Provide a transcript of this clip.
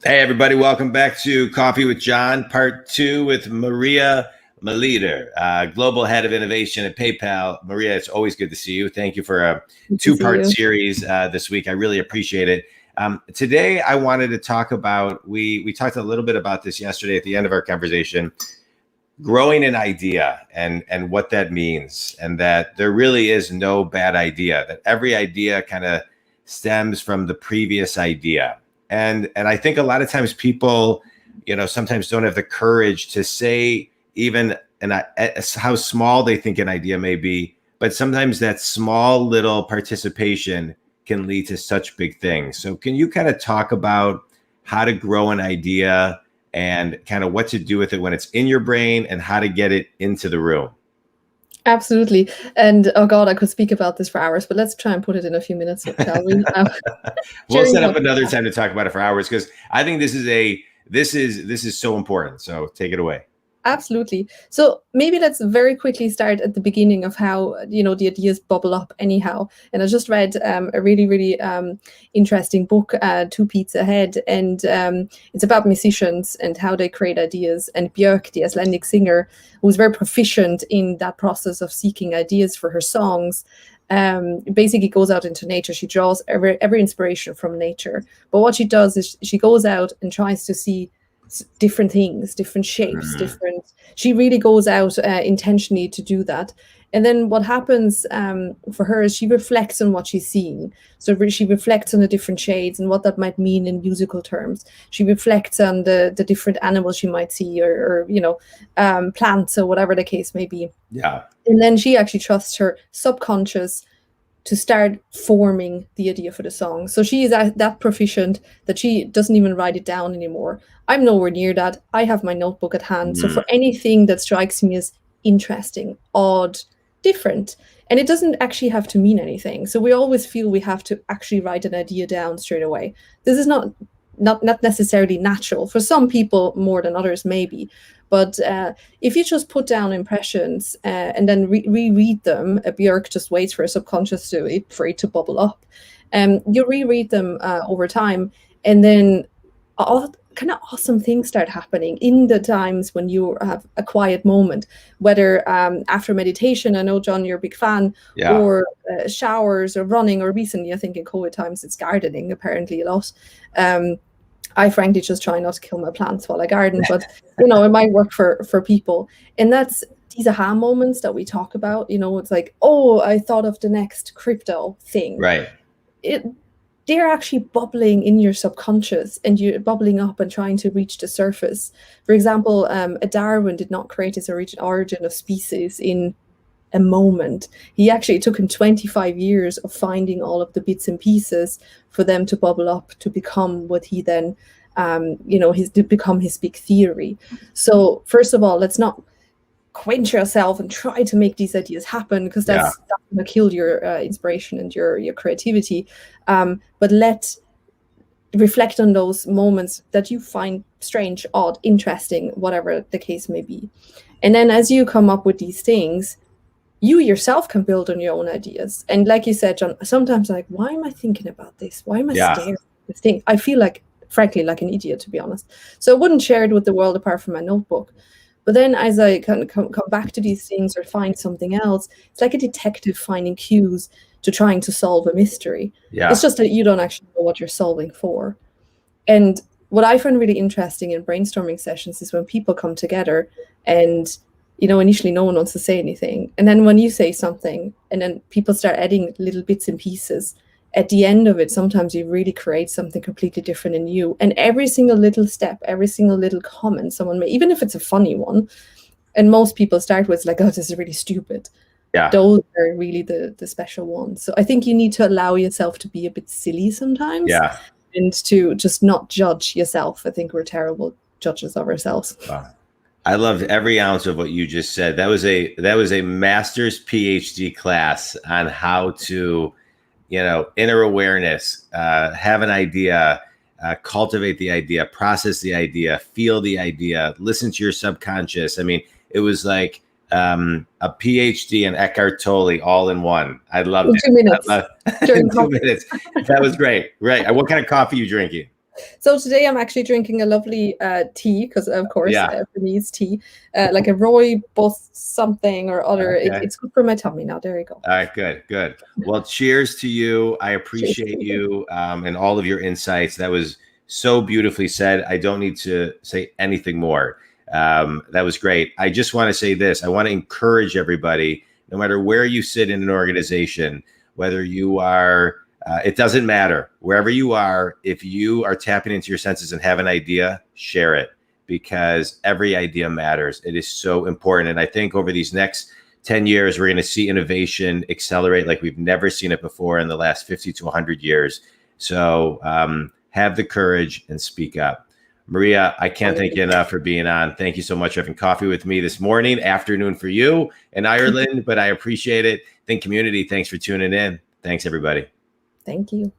Hey, everybody, welcome back to Coffee with John, part two with Maria Mileder, Global Head of Innovation at PayPal. Maria, it's always good to see you. Thank you for a Good to see two-part you. series this week. I really appreciate it. Today, I wanted to talk about, we talked a little bit about this yesterday at the end of our conversation, growing an idea and what that means, and that there really is no bad idea, that every idea kind of stems from the previous idea. And I think a lot of times people, sometimes don't have the courage to say even how small they think an idea may be, but sometimes that small little participation can lead to such big things. So can you kind of talk about how to grow an idea and kind of what to do with it when it's in your brain and how to get it into the room? Absolutely. And oh God, I could speak about this for hours, but let's try and put it in a few minutes, shall we? We'll During set up what another time to talk about it for hours, because I think this is so important. So take it away. Absolutely. So maybe let's very quickly start at the beginning of how the ideas bubble up anyhow. And I just read a really interesting book, Two Beats Ahead, and it's about musicians and how they create ideas. And Björk, the Icelandic singer, who's very proficient in that process of seeking ideas for her songs, basically goes out into nature. She draws every inspiration from nature. But what she does is she goes out and tries to see different things, different shapes, different. She really goes out intentionally to do that. And then what happens for her is she reflects on what she's seeing. So she reflects on the different shades and what that might mean in musical terms. She reflects on the different animals she might see, or plants, or whatever the case may be. Yeah. And then she actually trusts her subconscious to start forming the idea for the song. So she is that proficient that she doesn't even write it down anymore. I'm nowhere near that. I have my notebook at hand. So for anything that strikes me as interesting, odd, different, and it doesn't actually have to mean anything. So we always feel we have to actually write an idea down straight away. This is not necessarily natural. For some people more than others, maybe. But if you just put down impressions and then reread them, Björk just waits for her subconscious for it to bubble up. You reread them over time, and then all kind of awesome things start happening in the times when you have a quiet moment, whether after meditation. I know, John, you're a big fan, Yeah. or showers, or running, or recently, I think in COVID times, it's gardening apparently a lot. I frankly just try not to kill my plants while I garden, but it might work for people. And that's these aha moments that we talk about. It's like, oh, I thought of the next crypto thing. Right. They're actually bubbling in your subconscious, and you're bubbling up and trying to reach the surface. For example, Darwin did not create his origin of species in a moment. It took him 25 years of finding all of the bits and pieces for them to bubble up to become what he then, become his big theory. So first of all, let's not quench yourself and try to make these ideas happen, because that's going to kill your inspiration and your creativity. But reflect on those moments that you find strange, odd, interesting, whatever the case may be. And then as you come up with these things, you yourself can build on your own ideas. And like you said, John, sometimes I'm like, why am I thinking about this? Why am I staring at this thing? I feel frankly, like an idiot, to be honest. So I wouldn't share it with the world apart from my notebook. But then as I kind of come back to these things or find something else, it's like a detective finding clues to trying to solve a mystery. Yeah. It's just that you don't actually know what you're solving for. And what I find really interesting in brainstorming sessions is when people come together and initially no one wants to say anything. And then when you say something, and then people start adding little bits and pieces, at the end of it, sometimes you really create something completely different in you. And every single little step, every single little comment someone made, even if it's a funny one, and most people start with like, oh, this is really stupid. Yeah. Those are really the special ones. So I think you need to allow yourself to be a bit silly sometimes. Yeah. And to just not judge yourself. I think we're terrible judges of ourselves. Wow. I loved every ounce of what you just said. That was a master's PhD class on how to, inner awareness, have an idea, cultivate the idea, process the idea, feel the idea, listen to your subconscious. I mean, it was like a PhD in Eckhart Tolle all in one. I loved it. 2 minutes. In 2 minutes. That was great. Right. What kind of coffee are you drinking? So today I'm actually drinking a lovely tea because, of course, Yeah. for me it's tea, like a rooibos something or other. Okay. It's good for my tummy now. There you go. All right, good, good. Well, cheers to you. I Cheers to appreciate you. you and all of your insights. That was so beautifully said. I don't need to say anything more. That was great. I just want to say this. I want to encourage everybody, no matter where you sit in an organization, whether you are, it doesn't matter, wherever you are, if you are tapping into your senses and have an idea, share it, because every idea matters. It is so important. And I think over these next 10 years, we're going to see innovation accelerate like we've never seen it before in the last 50 to 100 years. So have the courage and speak up. Maria, I can't thank you enough for being on. Thank you so much for having coffee with me this morning, afternoon for you in Ireland, but I appreciate it. Think community, thanks for tuning in. Thanks, everybody. Thank you.